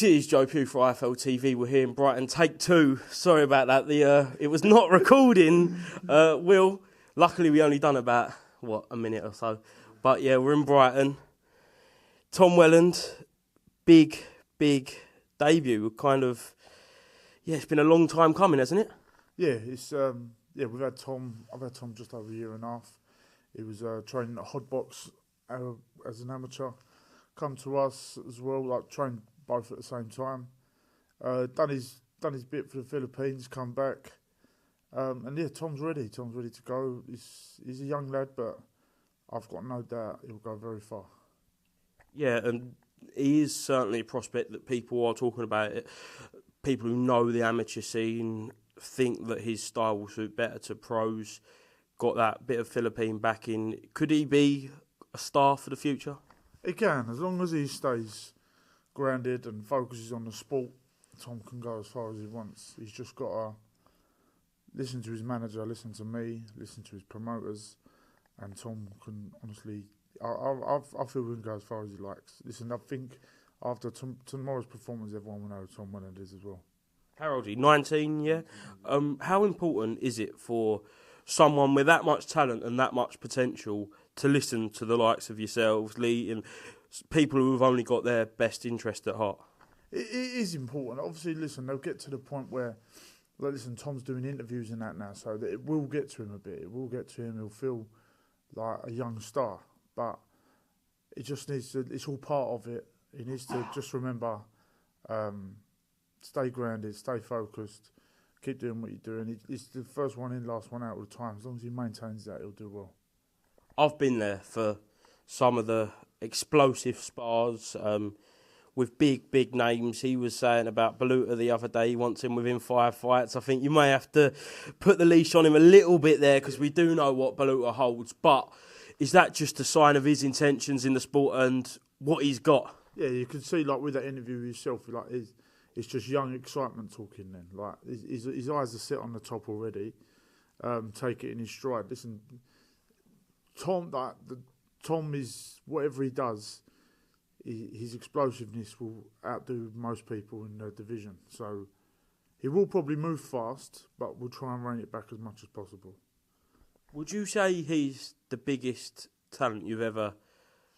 This is Joe Pugh for IFL TV. We're here in Brighton. Take two. Sorry about that. It was not recording. Will, luckily we only done about, a minute or so. But yeah, we're in Brighton. Tom Welland, big debut. It's been a long time coming, hasn't it? Yeah, we've had Tom. I've had Tom just over a year and a half. He was training at Hodbox as an amateur. Come to us as well, trained both at the same time. Done his bit for the Philippines. Come back, and yeah, Tom's ready. Tom's ready to go. He's a young lad, but I've got no doubt he'll go very far. Yeah, and he is certainly a prospect that people are talking about it. People who know the amateur scene think that his style will suit better to pros. Got that bit of Philippine backing. Could he be a star for the future? He can, as long as he stays grounded and focuses on the sport. Tom can go as far as he wants. He's just got to listen to his manager, listen to me, listen to his promoters, and Tom can honestly. I feel he can go as far as he likes. Listen, I think after tomorrow's performance, everyone will know who Tom Welland is as well. How old are you? 19, yeah? How important is it for someone with that much talent and that much potential to listen to the likes of yourselves, Lee, and people who have only got their best interest at heart? It is important. Obviously, listen, they'll get to the point where, Tom's doing interviews and that now, so that it will get to him a bit. It will get to him. He'll feel like a young star, but it just needs to. It's all part of it. He needs to just remember, stay grounded, stay focused, keep doing what you're doing. It's the first one in, last one out all the time. As long as he maintains that, he'll do well. I've been there for some of the explosive spars with big names. He was saying about Bellew the other day, he wants him within 5 fights. I think you may have to put the leash on him a little bit there because we do know what Bellew holds. But is that just a sign of his intentions in the sport and what he's got? Yeah, you can see with that interview with yourself, it's just young excitement talking then. His eyes are set on the top already. Take it in his stride. Listen, Tom is, whatever he does, his explosiveness will outdo most people in the division. So he will probably move fast, but we'll try and rein it back as much as possible. Would you say he's the biggest talent you've ever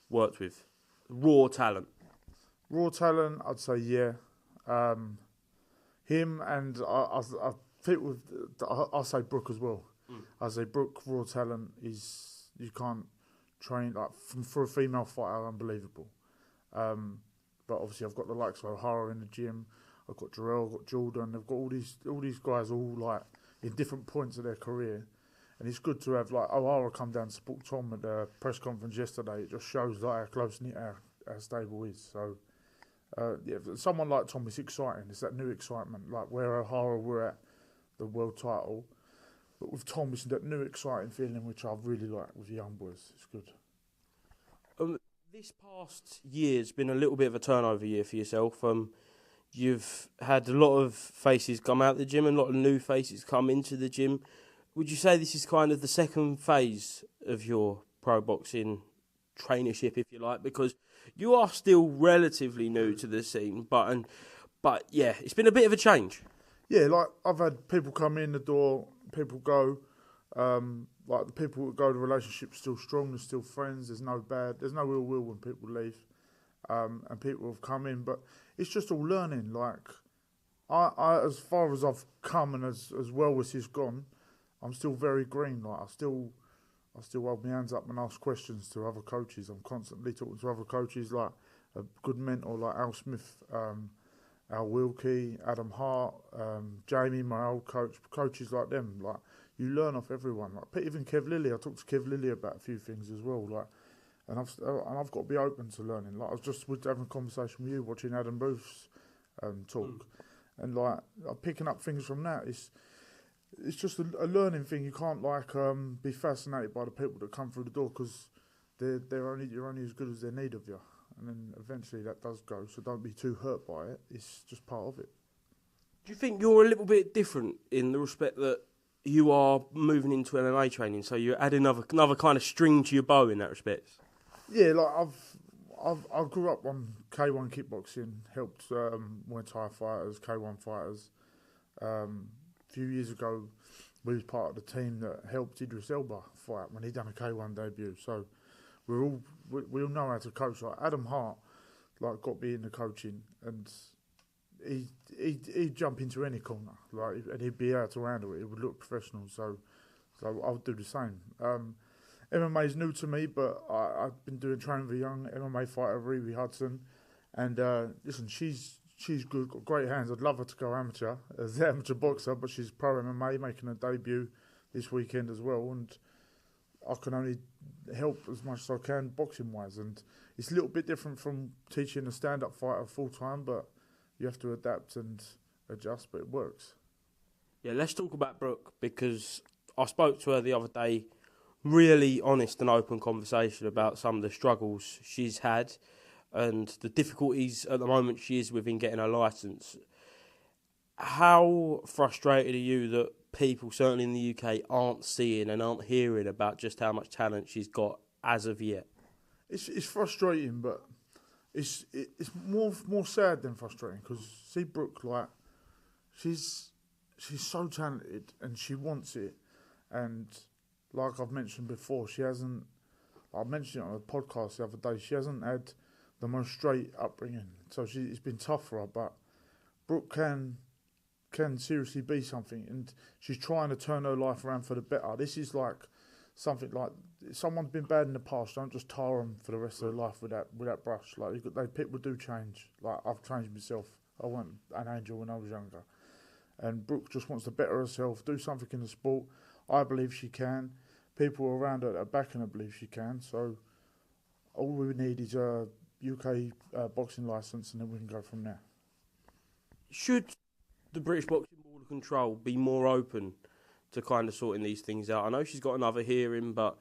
worked with? Raw talent? Raw talent, I'd say yeah. Him and I fit with. I'll say Brooke as well. I say Brooke, raw talent is you can't train for a female fighter, unbelievable. But obviously I've got the likes of Ohara in the gym. I've got Jarrell, I've got Jordan. I've got all these guys all in different points of their career, and it's good to have Ohara come down to support Tom at the press conference yesterday. It just shows how close knit our stable is. So. Someone like Tom is exciting. It's that new excitement, where Ohara were at the world title. But with Tom, it's that new exciting feeling which I really like with the young boys. It's good. This past year's been a little bit of a turnover year for yourself. You've had a lot of faces come out of the gym and a lot of new faces come into the gym. Would you say this is kind of the second phase of your pro boxing trainership, if you like, because you are still relatively new to the scene, but yeah, it's been a bit of a change. Yeah, I've had people come in the door, people go. The people that go, the relationship's still strong. There's still friends. There's no ill will when people leave, and people have come in. But it's just all learning. I as far as I've come and as well as he's gone, I'm still very green. I still hold my hands up and ask questions to other coaches. I'm constantly talking to other coaches, like a good mentor like Al Smith, Al Wilkie, Adam Hart, Jamie, my old coaches like them. You learn off everyone. Even Kev Lilly, I talked to Kev Lilly about a few things as well. And I've got to be open to learning. I was just having a conversation with you, watching Adam Booth's talk, and picking up things from that. It's just a learning thing. You can't be fascinated by the people that come through the door because you're only as good as their need of you, and then eventually that does go. So don't be too hurt by it. It's just part of it. Do you think you're a little bit different in the respect that you are moving into MMA training, so you're adding another kind of string to your bow in that respect? Yeah, I grew up on K1 kickboxing, helped Muay Thai fighters, K1 fighters. A few years ago, we was part of the team that helped Idris Elba fight when he done a K1 debut. So we all know how to coach. Like Adam Hart, like got me into coaching, and he'd jump into any corner, like, and he'd be able to handle it. It would look professional. So I'll do the same. MMA is new to me, but I've been doing training with a young MMA fighter, Riri Hudson, and listen, she's good, got great hands. I'd love her to go amateur as an amateur boxer, but she's pro MMA, making her debut this weekend as well, and I can only help as much as I can boxing wise, and it's a little bit different from teaching a stand-up fighter full time, but you have to adapt and adjust, but it works. Yeah, let's talk about Brooke, because I spoke to her the other day. Really honest and open conversation about some of the struggles she's had and the difficulties at the moment she is with in getting her licence. How frustrated are you that people, certainly in the UK, aren't seeing and aren't hearing about just how much talent she's got as of yet? It's frustrating, but it's more sad than frustrating, because see Brooke, like, she's so talented and she wants it, and like I've mentioned before, I mentioned it on a podcast the other day, she hasn't had the most straight upbringing, so it's been tough for her, but Brooke can seriously be something, and she's trying to turn her life around for the better. This is like something like, if someone's been bad in the past, don't just tar them for the rest of their life with that brush. Like, people do change. Like, I've changed myself. I wasn't an angel when I was younger, and Brooke just wants to better herself, do something in the sport. I believe she can. People around her that are backing her believe she can. So all we need is a UK boxing licence, and then we can go from there. Should the British Boxing Board of Control be more open to kind of sorting these things out? I know she's got another hearing, but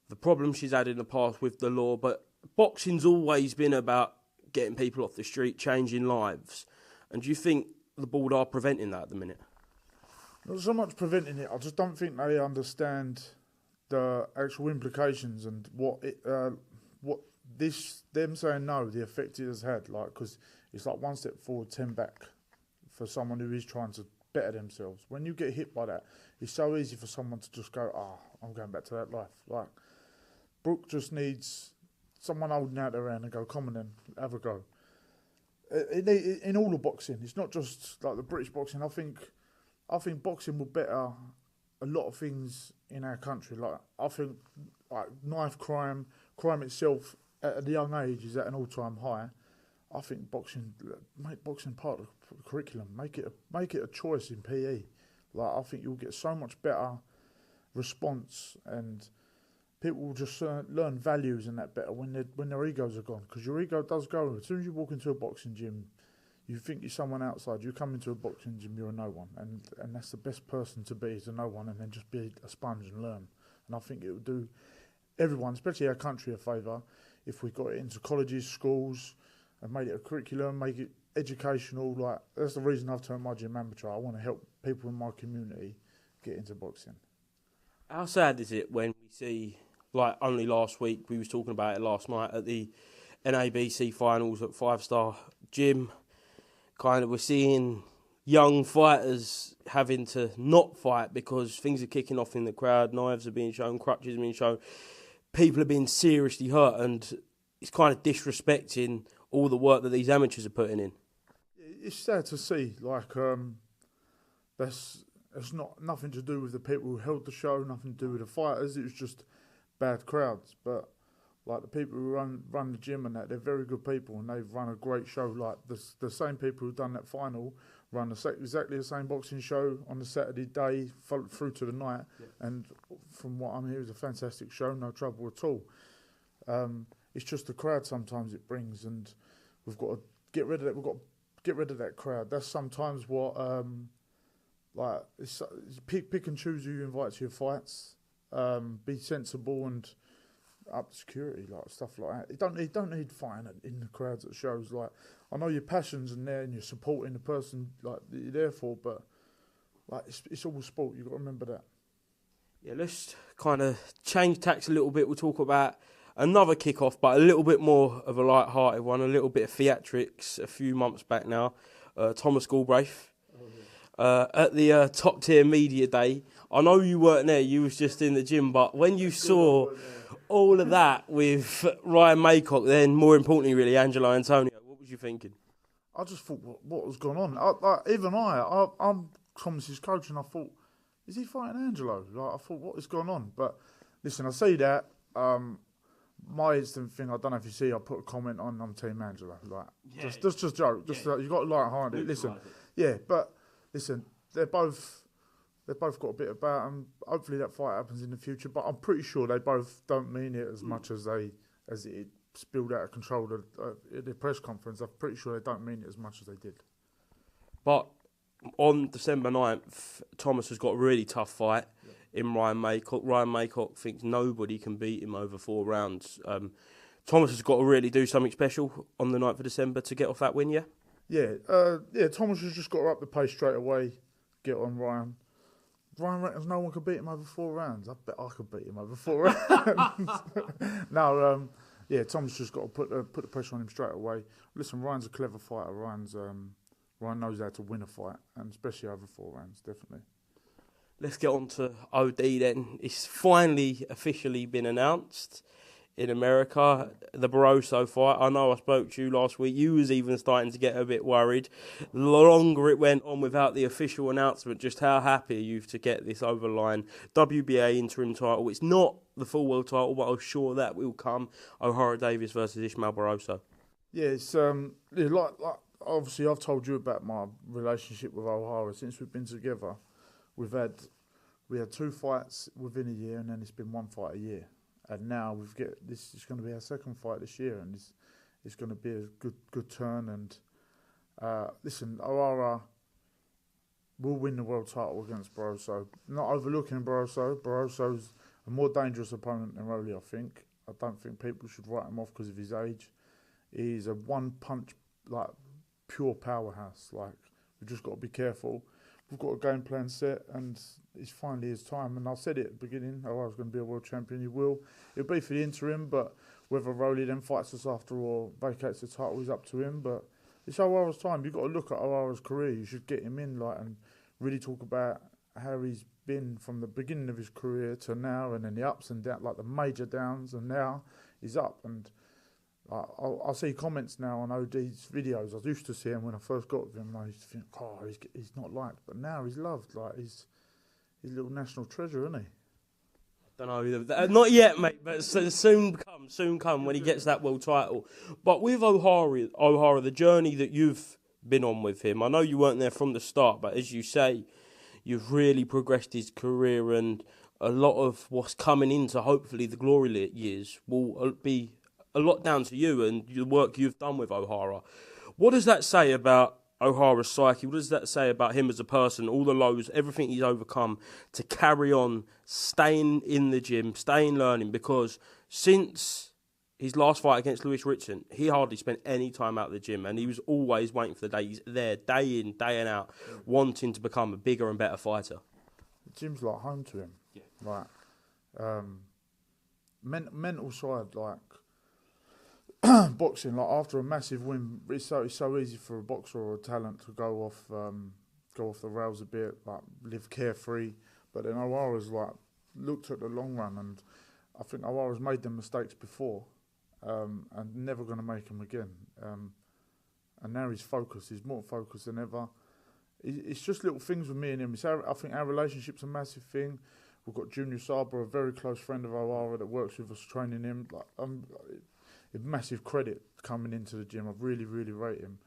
the problem she's had in the past with the law, but boxing's always been about getting people off the street, changing lives. And do you think the board are preventing that at the minute? Not so much preventing it. I just don't think they understand the actual implications and what them saying no, the effect it has had. Like, because it's like one step forward, 10 back for someone who is trying to better themselves. When you get hit by that, it's so easy for someone to just go, I'm going back to that life. Like, Brooke just needs someone holding out their hand and go, come on then, have a go. In all of boxing, it's not just like the British boxing. I think boxing will better a lot of things in our country. Like, I think like knife crime itself at a young age is at an all-time high. I think make boxing part of the curriculum. Make it a choice in PE. Like, I think you'll get so much better response, and people will just learn values and that better when their egos are gone. Because your ego does go. As soon as you walk into a boxing gym, you think you're someone outside. You come into a boxing gym, you're a no one, and that's the best person to be, is a no one, and then just be a sponge and learn. And I think it would do everyone, especially our country, a favour if we got it into colleges, schools, and made it a curriculum, make it educational. Like, that's the reason I've turned my gym amateur. I want to help people in my community get into boxing. How sad is it when we see, like only last week, we was talking about it last night at the NABC finals at 5-Star Gym, kind of we're seeing young fighters having to not fight because things are kicking off in the crowd, knives are being shown, crutches are being shown, people are being seriously hurt, and it's kind of disrespecting all the work that these amateurs are putting in. It's sad to see. Like, that's not nothing to do with the people who held the show, nothing to do with the fighters. It was just bad crowds. But like, the people who run the gym and that, they're very good people, and they've run a great show. Like, the same people who've done that final run exactly the same boxing show on the Saturday day through to the night. Yeah. And from what I'm hearing, it was a fantastic show, no trouble at all. It's just the crowd sometimes it brings, and we've got to get rid of that. We've got to get rid of that crowd. That's sometimes what like, it's pick and choose who you invite to your fights. Be sensible and up to security, like stuff like that. You don't need fighting in the crowds at shows. Like, I know your passion's in there and you're supporting the person like that you're there for, but like, it's all sport. You've got to remember that. Yeah, let's kind of change tacks a little bit. We'll talk about another kick-off, but a little bit more of a light-hearted one, a little bit of theatrics a few months back now. Thomas Galbraith at the top-tier media day. I know you weren't there, you was just in the gym, but when you saw all of that with Ryan Maycock, then more importantly, really, Angelo Antonio, what was you thinking? I just thought, what was going on? I'm Thomas's coach, and I thought, is he fighting Angelo? Like, I thought, what is going on? But listen, I see that. My instant thing, I don't know if you see, I put a comment on Team Angelo. Like, just joke. You got to light-hearted it. Listen, but listen, they've both got a bit about them. Hopefully that fight happens in the future. But I'm pretty sure they both don't mean it as much as it spilled out of control at the press conference. I'm pretty sure they don't mean it as much as they did. But on December 9th, Thomas has got a really tough fight in Ryan Maycock. Ryan Maycock thinks nobody can beat him over 4 rounds. Thomas has got to really do something special on the 9th of December to get off that win, yeah? Yeah, Thomas has just got to up the pace straight away, get on Ryan. Ryan reckons no one could beat him over 4 rounds. I bet I could beat him over 4 rounds. Thomas just got to put the pressure on him straight away. Listen, Ryan's a clever fighter. Ryan knows how to win a fight, and especially over 4 rounds, definitely. Let's get on to OD then. It's finally officially been announced in America, the Barroso fight. I know I spoke to you last week. You was even starting to get a bit worried. The longer it went on without the official announcement, just how happy are you to get this over the line? WBA interim title. It's not the full world title, but I'm sure that will come. Ohara Davis versus Ishmael Barroso. Yeah, it's like obviously I've told you about my relationship with Ohara since we've been together. We had 2 fights within a year, and then it's been 1 fight a year. And now this is going to be our 2nd fight this year, and it's going to be a good turn. And listen, Ohara will win the world title against Barroso. Not overlooking Barroso. Barroso's a more dangerous opponent than Rowley, I think. I don't think people should write him off because of his age. He's a one-punch, like, pure powerhouse. Like, we've just got to be careful. We've got a game plan set, and it's finally his time. And I said it at the beginning, I was going to be a world champion. He will. It'll be for the interim, but whether Rowley then fights us after or vacates the title is up to him. But it's Ohara's time. You've got to look at Ohara's career. You should get him in, like, and really talk about how he's been from the beginning of his career to now, and then the ups and downs, like the major downs, and now he's up. And I see comments now on OD's videos. I used to see him when I first got with him, and I used to think, he's not liked. But now he's loved. Like, he's a little national treasure, isn't he? Don't know, not yet, mate, but soon come when he gets that world title. But with Ohara, the journey that you've been on with him, I know you weren't there from the start, but as you say, you've really progressed his career, and a lot of what's coming into, hopefully, the glory years will be a lot down to you and the work you've done with Ohara. What does that say about Ohara's psyche? What does that say about him as a person, all the lows, everything he's overcome to carry on, staying in the gym, staying learning? Because since his last fight against Lewis Ritson, he hardly spent any time out of the gym, and he was always waiting for the day. He's there day in, day out, wanting to become a bigger and better fighter. The gym's like home to him. Yeah. Like, mental side, like, boxing, like, after a massive win, it's so easy for a boxer or a talent to go off the rails a bit, like, live carefree. But then Ohara's, like, looked at the long run, and I think Ohara's made them mistakes before, and never going to make them again. And now he's focused. He's more focused than ever. It's just little things with me and him. I think our relationship's a massive thing. We've got Junior Sabre, a very close friend of Ohara that works with us, training him. Like, massive credit coming into the gym. I really, really rate him.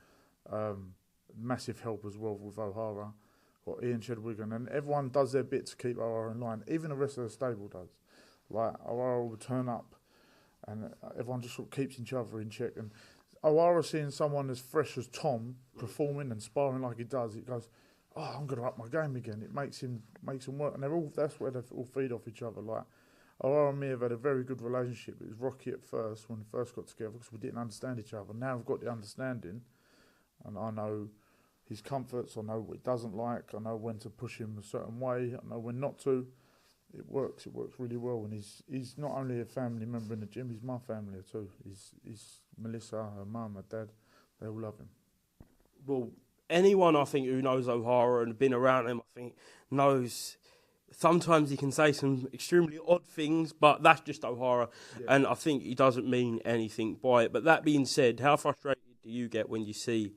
Massive help as well with Ohara. Got Ian Chedwigan, and everyone does their bit to keep Ohara in line. Even the rest of the stable does. Like, Ohara will turn up, and everyone just sort of keeps each other in check. And Ohara seeing someone as fresh as Tom performing and sparring like he does, it goes, I'm going to up my game again. It makes him work, and that's where they all feed off each other. Like, Ohara and me have had a very good relationship. It was rocky at first when we first got together because we didn't understand each other. Now we've got the understanding, and I know his comforts. I know what he doesn't like. I know when to push him a certain way. I know when not to. it works really well, and he's not only a family member in the gym, he's my family too. He's Melissa, her mum, her dad, they all love him. Well, anyone I think who knows Ohara and been around him, I think knows sometimes he can say some extremely odd things, but that's just Ohara, and I think he doesn't mean anything by it. But that being said, how frustrated do you get when you see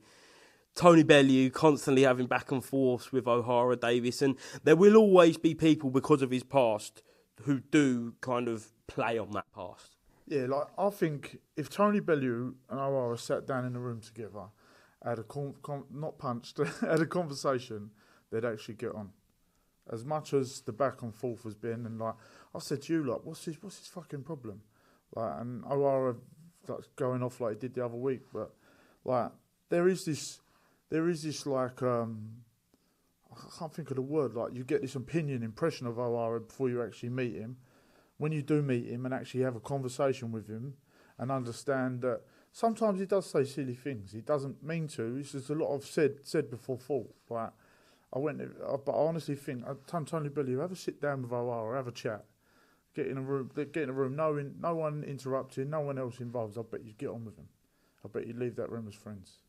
Tony Bellew constantly having back and forth with Ohara Davis? And there will always be people, because of his past, who do kind of play on that past. Yeah, like I think if Tony Bellew and Ohara sat down in a room together, had a not punched, had a conversation, they'd actually get on. As much as the back and forth has been, and like I said to you, like what's his fucking problem? Like, and Ohara like going off like he did the other week, but like there is this like I can't think of the word. Like you get this impression of Ohara before you actually meet him. When you do meet him and actually have a conversation with him and understand that sometimes he does say silly things. He doesn't mean to. It's just a lot of said before thought. Like but I honestly think Tony Bellew, have a sit down with Ohara, have a chat, get in a room, knowing no one interrupting, no one else involved. I bet you'd get on with him. I bet you'd leave that room as friends.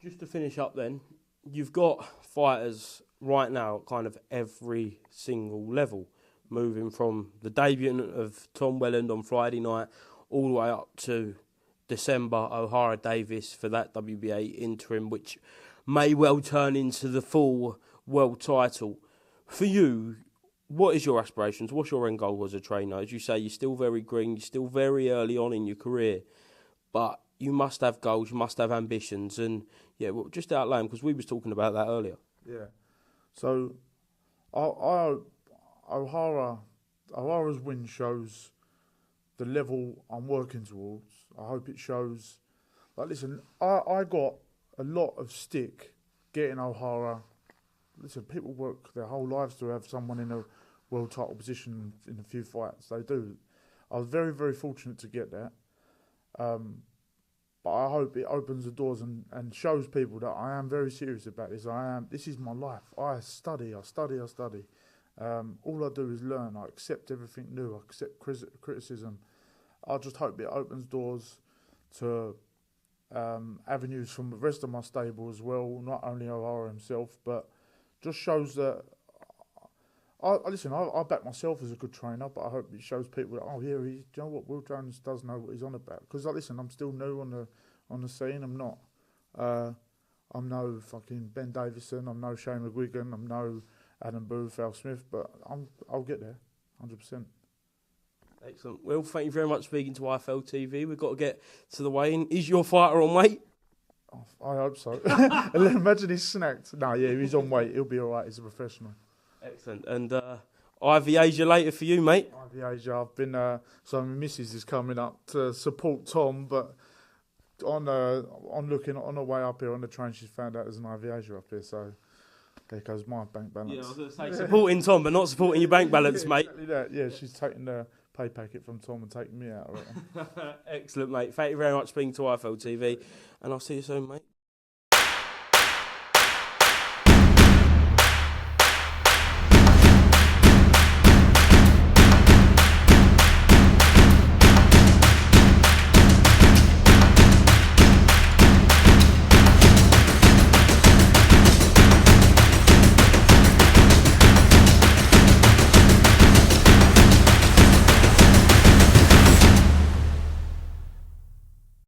Just to finish up then, you've got fighters right now at kind of every single level, moving from the debut of Tom Welland on Friday night all the way up to December, Ohara Davis for that WBA interim, which may well turn into the full world title. For you, what is your aspirations? What's your end goal as a trainer? As you say, you're still very green, you're still very early on in your career, but you must have goals, you must have ambitions, and yeah, well, just outlay them, because we was talking about that earlier. Yeah. So, Ohara's win shows the level I'm working towards. I hope it shows. Like, listen, I got a lot of stick getting Ohara. Listen, people work their whole lives to have someone in a world title position in a few fights. They do. I was very, very fortunate to get that. But I hope it opens the doors and shows people that I am very serious about this. This is my life. I study. All I do is learn. I accept everything new. I accept criticism. I just hope it opens doors to avenues from the rest of my stable as well, not only Ohara himself, but just shows that I back myself as a good trainer, but I hope it shows people that, oh yeah, you know what, Will Jones does know what he's on about. Because listen, I'm still new on the scene. I'm not. I'm no fucking Ben Davison. I'm no Shane McGuigan. I'm no Adam Booth, Al Smith. But I'll get there, 100%. Excellent. Well, thank you very much for speaking to IFL TV. We've got to get to the weigh-in. Is your fighter on weight? I hope so. Imagine he's snacked. No, yeah, he's on weight. He'll be all right. He's a professional. Excellent. And Ivy Asia later for you, mate. Ivy Asia. I've been so my missus is coming up to support Tom, but on the way up here on the train, she's found out there's an Ivy Asia up here. So there goes my bank balance. Yeah, I was going to say supporting Tom, but not supporting your bank balance, yeah, mate. Exactly that. Yeah, she's taking the pay packet from Tom and taking me out of it. Excellent, mate. Thank you very much for speaking to IFL TV, and I'll see you soon, mate.